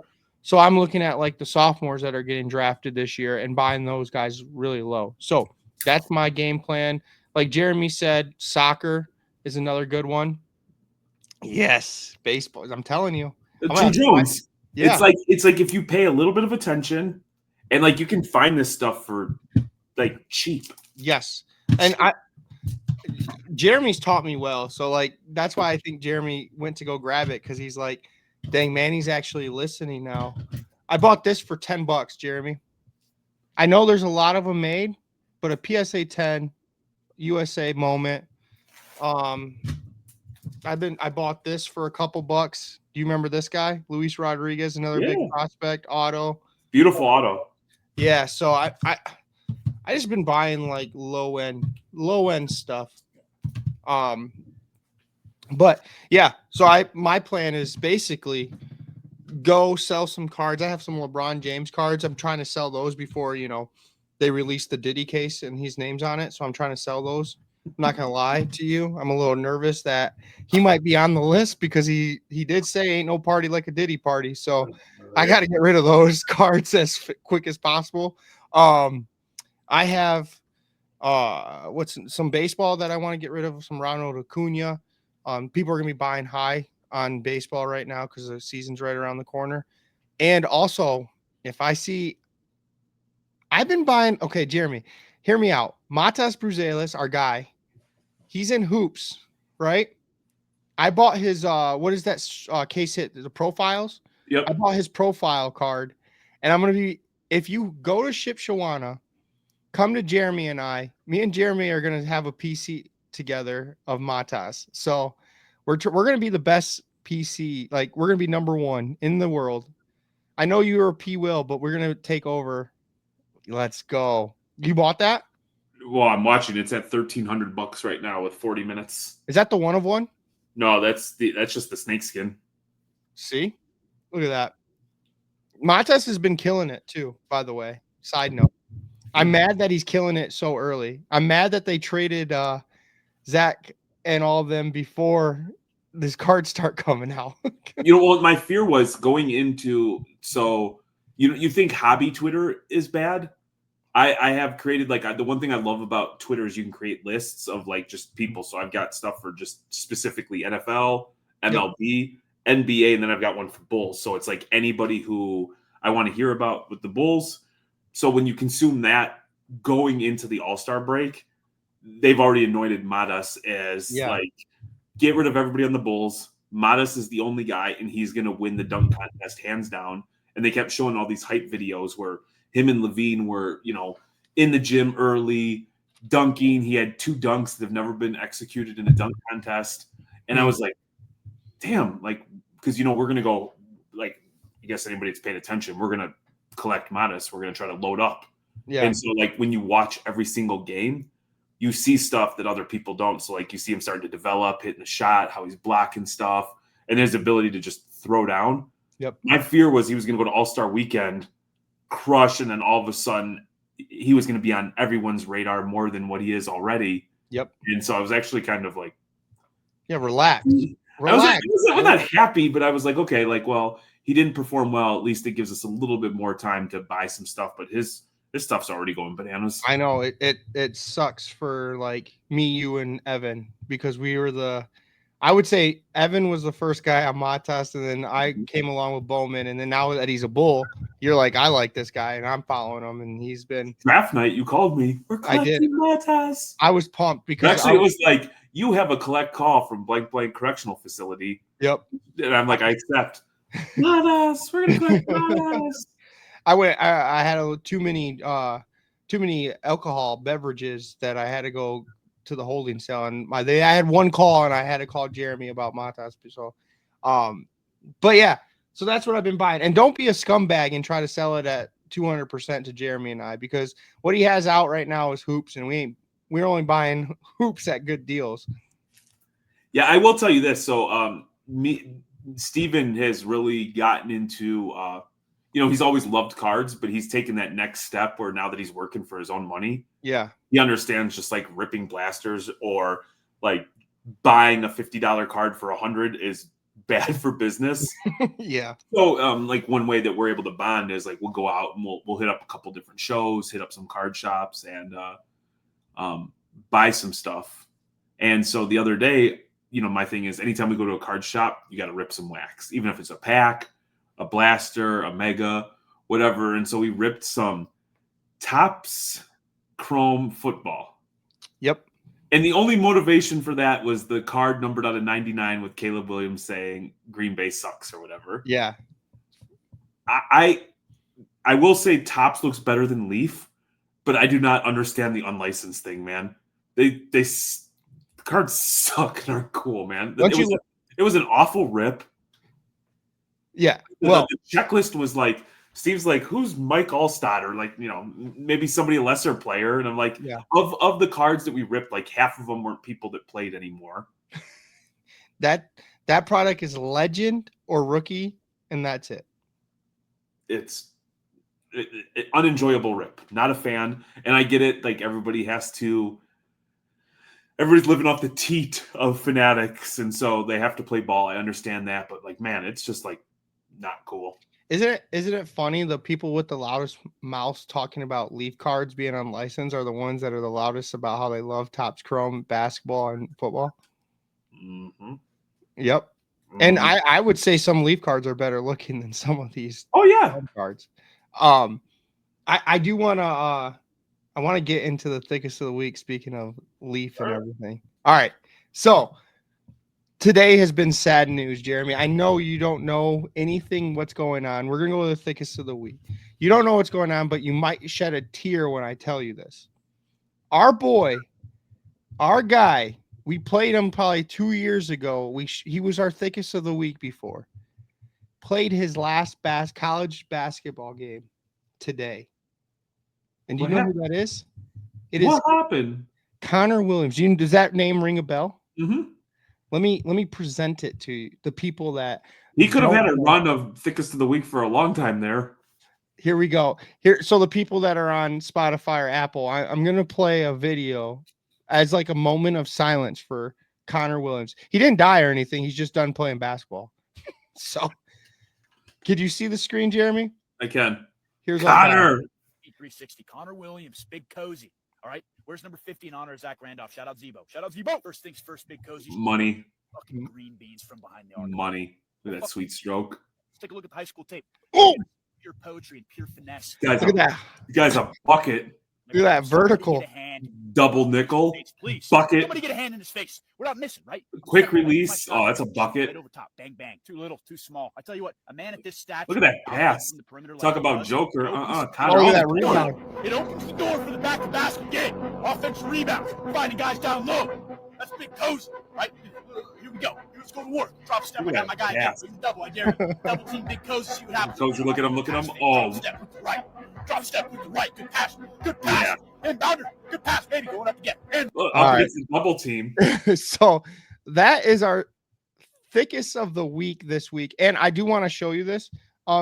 So I'm looking at like the sophomores that are getting drafted this year and buying those guys really low. So that's my game plan. Like Jeremy said, soccer is another good one. Yes, baseball. I'm telling you. I'm gonna Drew have to buy- Jones. yeah. It's like if you pay a little bit of attention, and like you can find this stuff for like cheap. Yes. And Jeremy's taught me well. So like that's why I think Jeremy went to go grab it because he's like, dang, Manny's actually listening now. I bought this for $10, Jeremy. I know there's a lot of them made, but a PSA 10 USA moment. Um, I bought this for a couple bucks. Do you remember this guy? Luis Rodriguez, another big Yeah, prospect, auto. beautiful auto. Yeah, so I just been buying like low end stuff. Um, but yeah, so my plan is basically go sell some cards. I have some LeBron James cards. I'm trying to sell those before, they release the Diddy case and his name's on it. So I'm trying to sell those. I'm not gonna lie to you. I'm a little nervous that he might be on the list because he did say ain't no party like a Diddy party. So I got to get rid of those cards as quick as possible. I have what's some baseball that I want to get rid of, some Ronald Acuna. People are gonna be buying high on baseball right now because the season's right around the corner. And also, if I see, I've been buying. Okay, Jeremy, hear me out. Matas Bruzelis, our guy, he's in hoops, right? I bought his what is that case hit? The profiles. I Yep. bought his profile card, and I'm gonna be. If you go to Shipshawana, come to Jeremy and I. Me and Jeremy are gonna have a PC together of Matas. So we're gonna be the best PC. Like we're gonna be number one in the world. I know you're a P Will, but we're gonna take over. Let's go. You bought that? Well, I'm watching. It's at $1,300 right now with 40 minutes. Is that the one of one? No, that's just the snakeskin. See, look at that. Matas has been killing it too. By the way, side note, I'm mad that he's killing it so early. I'm mad that they traded Zach and all of them before these cards start coming out. Well, my fear was going into you think hobby Twitter is bad. I have created like the one thing I love about Twitter is you can create lists of like just people. So I've got stuff for just specifically NFL, MLB, NBA, and then I've got one for Bulls. So it's like anybody who I want to hear about with the Bulls. So when you consume that going into the All-Star break, they've already anointed Madas as like get rid of everybody on the Bulls. Madas is the only guy, and he's going to win the dunk contest hands down. And they kept showing all these hype videos where him and Levine were, in the gym early, dunking. He had 2 dunks that have never been executed in a dunk contest. And I was like, damn, like, because, we're going to go, like, I guess anybody that's paying attention, we're going to collect Madas. We're going to try to load up. Yeah. And so, like, when you watch every single game, you see stuff that other people don't. So, like, you see him starting to develop, hitting a shot, how he's blocking stuff, and his ability to just throw down. Yep. My fear was he was going to go to All-Star Weekend, crush, and then all of a sudden he was going to be on everyone's radar more than what he is already. Yep. And so I was actually kind of like, yeah, relax. I was not happy, but I was like, okay, like, well, he didn't perform well. At least it gives us a little bit more time to buy some stuff. But his stuff's already going bananas. I know it sucks for like me, you, and Evan because we were I would say Evan was the first guy on Matas, and then I came along with Bowman, and then now that he's a Bull, you're like, I like this guy, and I'm following him, and he's been draft night. You called me. We're collecting Matas. I was pumped because actually it was like you have a collect call from blank correctional facility. Yep, and I'm like, I accept. Matas. We're gonna collect Matas. I had too many alcohol beverages that I had to go to the holding cell, and I had one call, and I had to call Jeremy about Matas. So, but yeah, so that's what I've been buying. And don't be a scumbag and try to sell it at 200% to Jeremy and I, because what he has out right now is hoops, and we're only buying hoops at good deals. Yeah, I will tell you this. So, Steven has really gotten into. He's always loved cards, but he's taken that next step where now that he's working for his own money, he understands just like ripping blasters or like buying a $50 card for $100 is bad for business. Yeah. So, like one way that we're able to bond is like we'll go out and we'll hit up a couple different shows, hit up some card shops, and buy some stuff. And so the other day, my thing is anytime we go to a card shop, you got to rip some wax, even if it's a pack, a blaster, a mega, whatever. And so we ripped some Topps Chrome football. Yep. And the only motivation for that was the card numbered out of 99 with Caleb Williams saying Green Bay sucks or whatever. Yeah. I will say Topps looks better than Leaf, but I do not understand the unlicensed thing, man. The cards suck and aren't cool, man. It was an awful rip. Yeah. Well, the checklist was like, Steve's like, who's Mike Allstott? Or like, maybe somebody a lesser player. And I'm like, of the cards that we ripped, like half of them weren't people that played anymore. That product is legend or rookie, and that's it. It's unenjoyable rip. Not a fan. And I get it. Like everybody's living off the teat of Fanatics. And so they have to play ball. I understand that. But like, man, it's just like not cool. Isn't it funny the people with the loudest mouths talking about Leaf cards being unlicensed are the ones that are the loudest about how they love Topps Chrome basketball and football? Mm-hmm. Yep. Mm-hmm. And I would say some Leaf cards are better looking than some of these. Oh yeah, cards. I do want to I want to get into the thickest of the week. Speaking of Leaf and everything. All right, so. Today has been sad news, Jeremy. I know you don't know anything what's going on. We're going to go to the thickest of the week. You don't know what's going on, but you might shed a tear when I tell you this. Our boy, our guy, we played him probably 2 years ago. He was our thickest of the week before. Played his last college basketball game today. And do you know who that is? What happened? Connor Williams. Does that name ring a bell? Mm-hmm. Let me present it to the people that he could have had a run of thickest of the week for a long time there. Here we go. So the people that are on Spotify or Apple, I'm gonna play a video as like a moment of silence for Connor Williams. He didn't die or anything. He's just done playing basketball. So, could you see the screen, Jeremy? I can. Here's Connor. 360. Connor Williams, big cozy. All right, where's number 50 in honor of Zach Randolph? Shout out Zebo. Shout out Zebo. First things first, big cozy. Money. Fucking green beans from behind the arc. Money. Look at that sweet stroke. Let's take a look at the high school tape. Oh! Pure poetry and pure finesse. Look at that. You guys a bucket. Look at that vertical. Double nickel. Please. Bucket. Somebody get a hand in his face. We're not missing, right? Quick release. Oh, that's a bucket. Right over top. Bang, bang. Too little, too small. I tell you what, a man at this stature. Look at that pass. Talk about Joker. Connor. Look at that rebound. It opens the door for the back of basket game. Offensive rebounds. Finding guys down low. That's big cozy, right? Here we go. Let's go to work. Drop step. I got my guy again. Double. I dare you. Double team big cozy. See what happens. Cozy, look at him. Oh. Drop step with the right. Drop step with the right. Good pass. Good pass. And Bounder. Good pass, baby. Going up again. And it's a double team. So that is our thickest of the week this week. And I do want to show you this,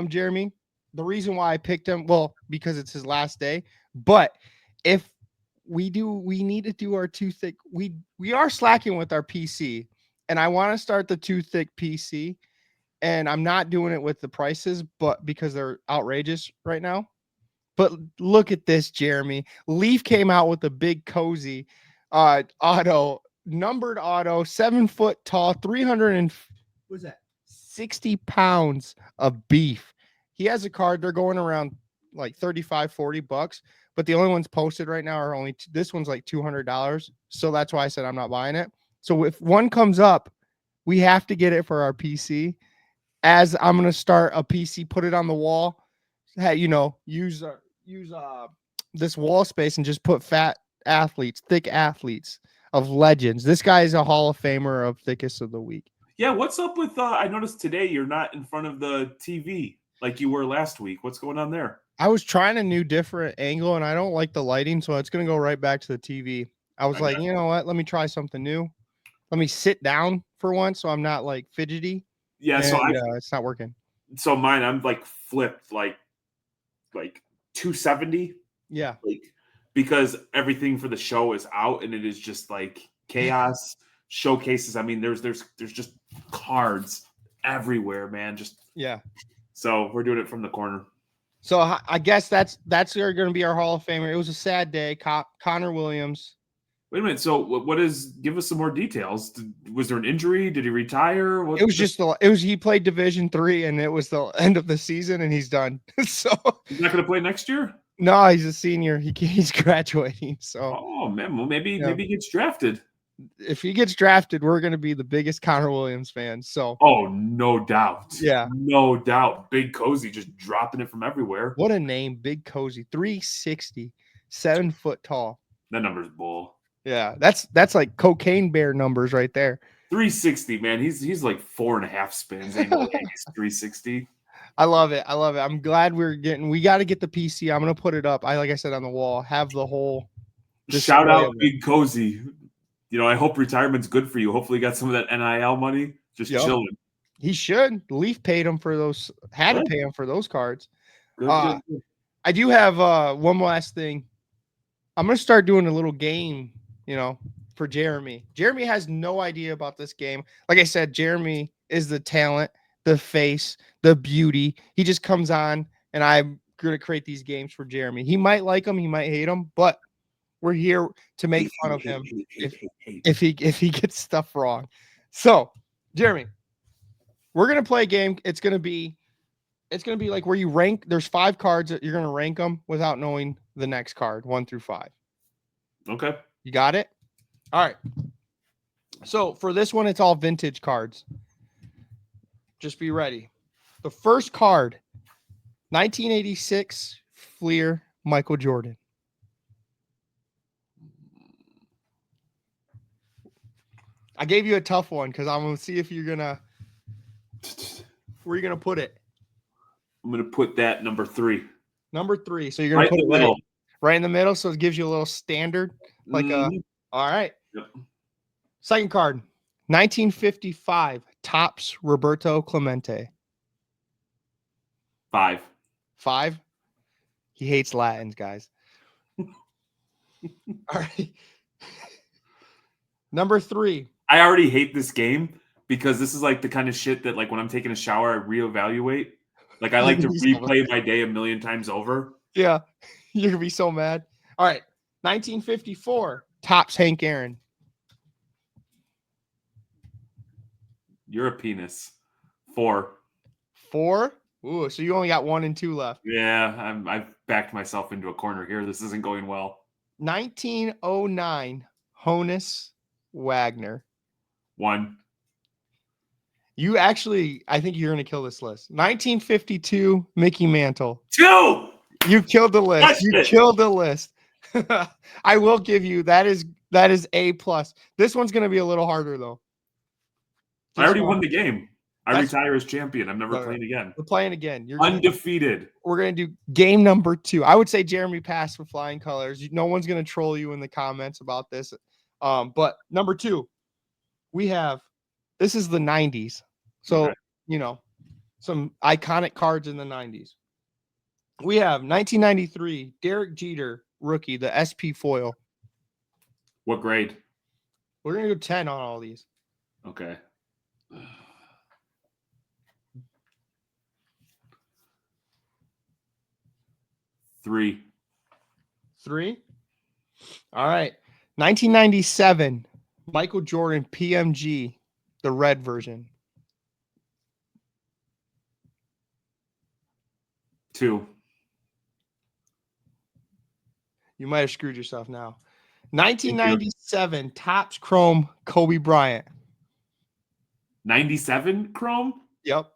Jeremy. The reason why I picked him, well, because it's his last day. But if we need to do our too thick. We are slacking with our PC, and I want to start the too thick PC. And I'm not doing it with the prices, but because they're outrageous right now. But look at this, Jeremy. Leaf came out with a big cozy numbered auto, 7 foot tall, 60 pounds of beef. He has a card. They're going around like $35-$40, but the only ones posted right now are this one's like $200. So that's why I said I'm not buying it. So if one comes up, we have to get it for our PC. As I'm going to start a PC, put it on the wall. Hey, use this wall space and just put thick athletes of legends. This guy is a Hall of Famer of thickest of the week. Yeah, what's up with I noticed today you're not in front of the TV like you were last week. What's going on there? I was trying a new different angle and I don't like the lighting, so it's going to go right back to the TV. I was like, you know what? Let me try something new. Let me sit down for once so I'm not like fidgety. Yeah, and, so it's not working. So mine, I'm like flipped like 270. Yeah. Because everything for the show is out and it is just like chaos showcases. I mean, there's just cards everywhere, man. Yeah. So we're doing it from the corner. So I guess that's going to be our Hall of Famer. It was a sad day. Connor Williams. Wait a minute. So what is? Give us some more details. Was there an injury? Did he retire? It was he played Division III, and it was the end of the season, and he's done. So he's not going to play next year. No, he's a senior. He's graduating. So oh man, well maybe he gets drafted. If he gets drafted, we're going to be the biggest Connor Williams fans. So no doubt. Yeah, no doubt. Big Cozy just dropping it from everywhere. What a name, Big Cozy. 360, 7 foot tall. That number's bull. Yeah, that's like cocaine bear numbers right there. 360, man. He's like 4.5 spins. Ain't no way he's 360. I love it. I'm glad we got to get the PC. I'm going to put it up. Like I said, on the wall, have the whole. Shout out Big Cozy. I hope retirement's good for you. Hopefully you got some of that NIL money just chilling. He should. Leaf paid him for those, to pay him for those cards. Good. I do have one last thing. I'm going to start doing a little game, for Jeremy. Jeremy has no idea about this game. Like I said, Jeremy is the talent, the face, the beauty. He just comes on, and I'm going to create these games for Jeremy. He might like them, he might hate them, but we're here to make fun of him if he gets stuff wrong. So, Jeremy, we're going to play a game. It's going to be like where you rank. There's 5 cards that you're going to rank them without knowing the next card, 1 through 5. Okay. You got it? All right. So for this one, it's all vintage cards. Just be ready. The first card, 1986 Fleer Michael Jordan. I gave you a tough one because I'm going to see if you're going to – where are you going to put it? I'm going to put that number 3. Number 3. So you're going to put it right in the middle, so it gives you a little standard. All right. Yep. Second card, 1955 Topps Roberto Clemente. 5. 5? He hates Latins, guys. All right. Number 3. I already hate this game because this is like the kind of shit that like when I'm taking a shower, I reevaluate. Like I like to replay my day a million times over. Yeah. You're going to be so mad. All right. 1954 Topps Hank Aaron. You're a penis. 4. 4? Ooh, so you only got 1 and 2 left. Yeah, I've backed myself into a corner here. This isn't going well. 1909 Honus Wagner. 1. You actually, I think you're going to kill this list. 1952 Mickey Mantle. 2. You killed the list. Killed the list. I will give you that is A+. This one's going to be a little harder though. I already won the game. I retire as champion. I'm never playing again. We're playing again. You're undefeated. We're going to do game number 2. I would say Jeremy passed with flying colors. No one's going to troll you in the comments about this. But number 2, this is the 90s. So, some iconic cards in the 90s. We have 1993 Derek Jeter rookie, the SP foil. What grade? We're going to go 10 on all these. Okay. 3. 3? All right. 1997 Michael Jordan PMG, the red version. 2. You might have screwed yourself now. 1997 Topps Chrome Kobe Bryant. 97 Chrome? Yep.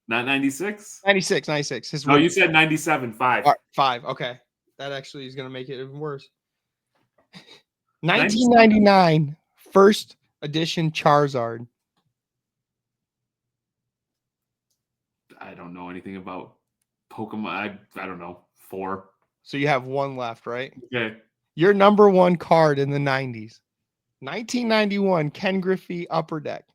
Not 96? 96. No, you said 97, 5. 5. Okay. That actually is going to make it even worse. 1999 first edition Charizard. I don't know anything about Pokemon. I don't know. 4. So you have 1 left, right? Okay. Your number 1 card in the 90s. 1991 Ken Griffey Upper Deck.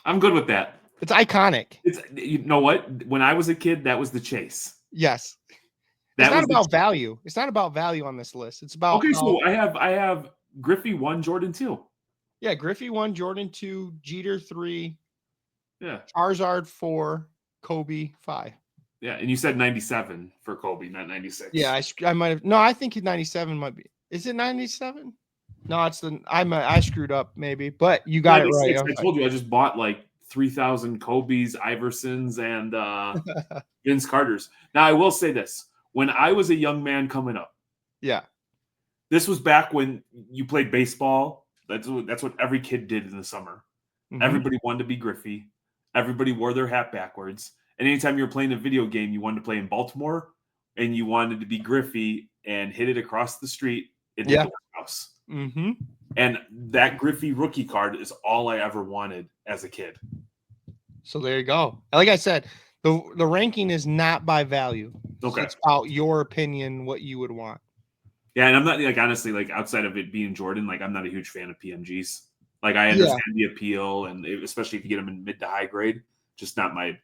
I'm good with that. It's iconic. You know what? When I was a kid, that was the chase. Yes. It's not about value. It's not about value on this list. It's about so I have Griffey 1, Jordan 2. Yeah, Griffey 1, Jordan 2, Jeter 3, Yeah. Charizard 4, Kobe 5. Yeah. And you said 97 for Kobe, not 96. Yeah, I might have. No, I think 97 might be. Is it 97? No, it's I screwed up maybe, but you got it right. 96. I told you I just bought like 3,000 Kobe's, Iversons, and Vince Carter's. Now, I will say this. When I was a young man coming up, Yeah. this was back when you played baseball. That's what every kid did in the summer. Mhm. Everybody wanted to be Griffey. Everybody wore their hat backwards. And anytime you were playing a video game, you wanted to play in Baltimore, and you wanted to be Griffey and hit it across the street in the house. Mm-hmm. And that Griffey rookie card is all I ever wanted as a kid. So there you go. Like I said, the ranking is not by value. Okay. It's about your opinion, what you would want. Yeah, and I'm not like honestly like outside of it being Jordan, like I'm not a huge fan of PMGs. Like I understand the appeal, and especially if you get them in mid to high grade, just not my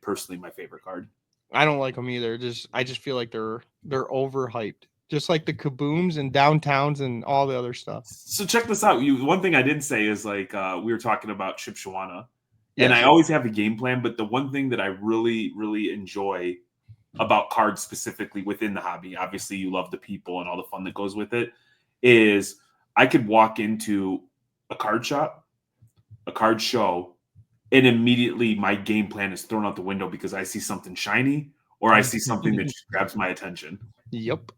favorite card. I don't like them either. I just feel like they're overhyped, just like the Kabooms and Downtowns and all the other stuff. So check this out. One thing I did say is like we were talking about Shipshawana, and I always have a game plan, but the one thing that I really, really enjoy about cards specifically within the hobby, obviously you love the people and all the fun that goes with it, is I could walk into a card shop, a card show, and immediately my game plan is thrown out the window because I see something shiny or I see something that just grabs my attention. Yep.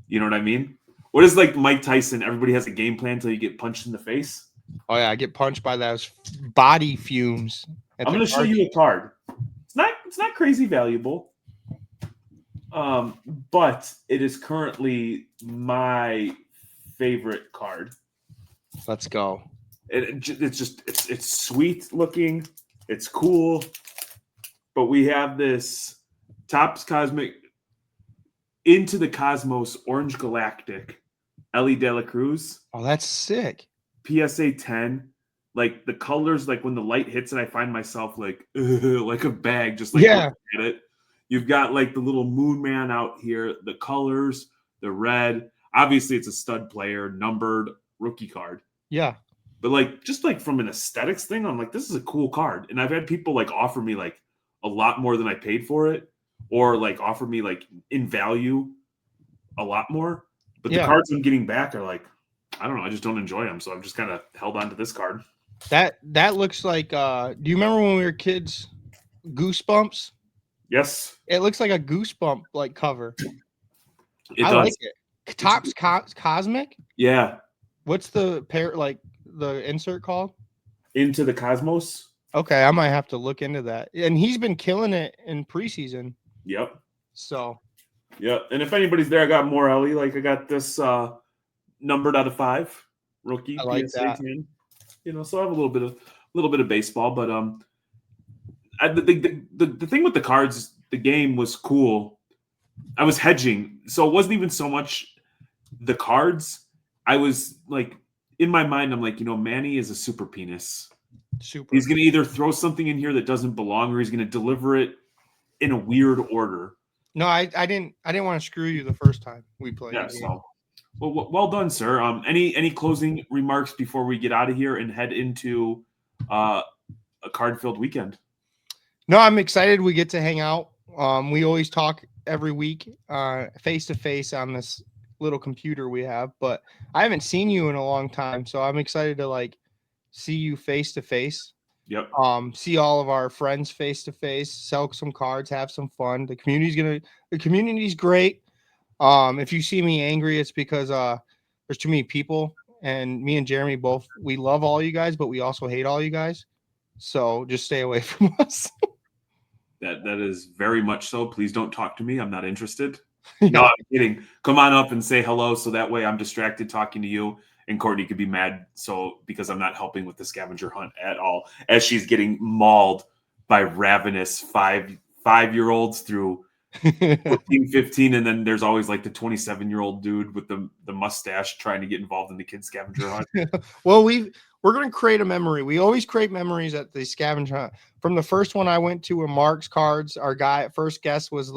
You know what I mean? What is like Mike Tyson? Everybody has a game plan until you get punched in the face. Oh yeah, I get punched by those body fumes. I'm going to show you a card. It's not crazy valuable, but it is currently my favorite card. Let's go. It's sweet looking, it's cool, but we have this Topps Cosmic Into the Cosmos Orange Galactic Ellie De La Cruz. Oh, that's sick. PSA 10. Like the colors, like when the light hits it, I find myself like a bag, just like looking at it. You've got like the little moon man out here, the colors, the red. Obviously, it's a stud player, numbered rookie card. Yeah. But like just like from an aesthetics thing, I'm like, this is a cool card. And I've had people like offer me like a lot more than I paid for it, or like offer me like in value a lot more. But the cards I'm getting back are like, I don't know, I just don't enjoy them. So I've just kind of held on to this card. That looks like do you remember when we were kids, Goosebumps? Yes. It looks like a Goosebump like cover. It I does. like it. Topps Cosmic? Yeah. What's the pair like the insert called? Into the Cosmos. Okay, I might have to look into that. And he's been killing it in preseason. Yep. So yep. And if anybody's there, I got more Ellie. Like I got this numbered out of 5 rookie. I like that. 10. You know, so I have a little bit of baseball, but the thing with the cards, the game was cool. I was hedging, so it wasn't even so much the cards. I was like, in my mind, I'm like, you know, Manny is a super penis. Super. He's going to either throw something in here that doesn't belong, or he's going to deliver it in a weird order. No, I didn't want to screw you the first time we played. Yeah. So, well done, sir. Any closing remarks before we get out of here and head into a card-filled weekend? No, I'm excited. We get to hang out. We always talk every week, face to face on this little computer we have, but I haven't seen you in a long time, so I'm excited to like see you face to face. Yep. See all of our friends face to face, sell some cards, have some fun. The community's great. If you see me angry, it's because there's too many people, and me and Jeremy both, we love all you guys, but we also hate all you guys. So just stay away from us. That is very much so. Please don't talk to me. I'm not interested. No, I'm kidding. Come on up and say hello, so that way I'm distracted talking to you, and Courtney could be mad because I'm not helping with the scavenger hunt at all, as she's getting mauled by ravenous five-year-olds through 14, 15, and then there's always like the 27-year-old dude with the mustache trying to get involved in the kids scavenger hunt. Well, we're going to create a memory. We always create memories at the scavenger hunt. From the first one I went to, where Mark's cards, our first guest was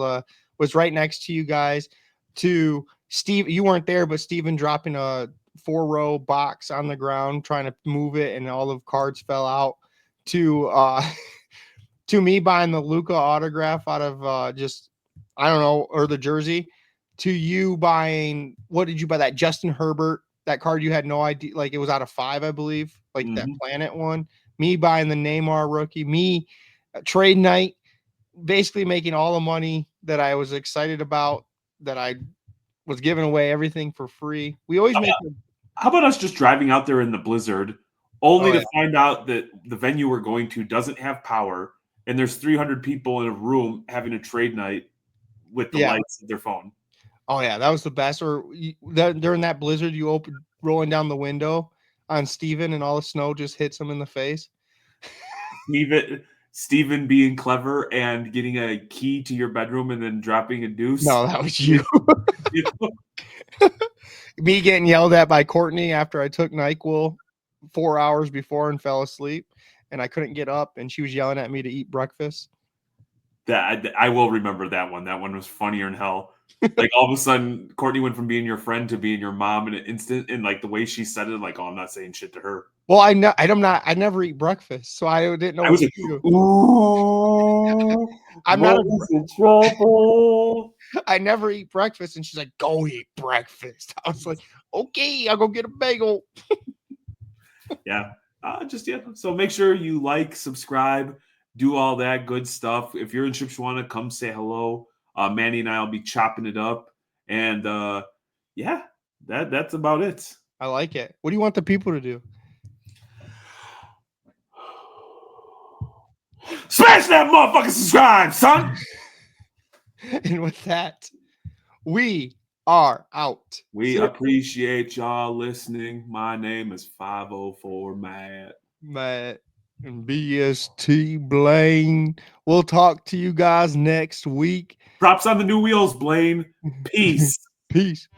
right next to you guys, to Steve. You weren't there, but Steven dropping a 4-row box on the ground trying to move it, and all the cards fell out, to to me buying the Luca autograph out of just, I don't know, or the jersey, to you buying, what did you buy? That Justin Herbert, that card you had no idea, like it was out of 5, I believe, like that Planet one. Me buying the Neymar rookie, me trade night, basically making all the money that I was excited about, that I was giving away everything for free. We always make. How about us just driving out there in the blizzard, only to find out that the venue we're going to doesn't have power, and there's 300 people in a room having a trade night with the lights of their phone. Oh yeah, that was the best. Or during that blizzard, you open rolling down the window on Steven, and all the snow just hits him in the face. Steven being clever and getting a key to your bedroom and then dropping a deuce. No, that was you. Me getting yelled at by Courtney after I took NyQuil 4 hours before and fell asleep, and I couldn't get up, and she was yelling at me to eat breakfast. That I will remember that one. That one was funnier than hell. Like all of a sudden, Courtney went from being your friend to being your mom in an instant, and like the way she said it, like, oh, I'm not saying shit to her. Well, I never eat breakfast, so I didn't know. I was like, ooh, I'm not in trouble. I never eat breakfast, and she's like, "Go eat breakfast." I was like, "Okay, I'll go get a bagel." Yeah. So make sure you like, subscribe, do all that good stuff. If you're in Shipshewana, come say hello. Manny and I will be chopping it up, and that's about it. I like it. What do you want the people to do? Smash that motherfucking subscribe, son. And with that, we are out. We appreciate y'all listening. My name is 504 Matt and BST Blaine. We'll talk to you guys next week. Props on the new wheels, Blaine. Peace. Peace.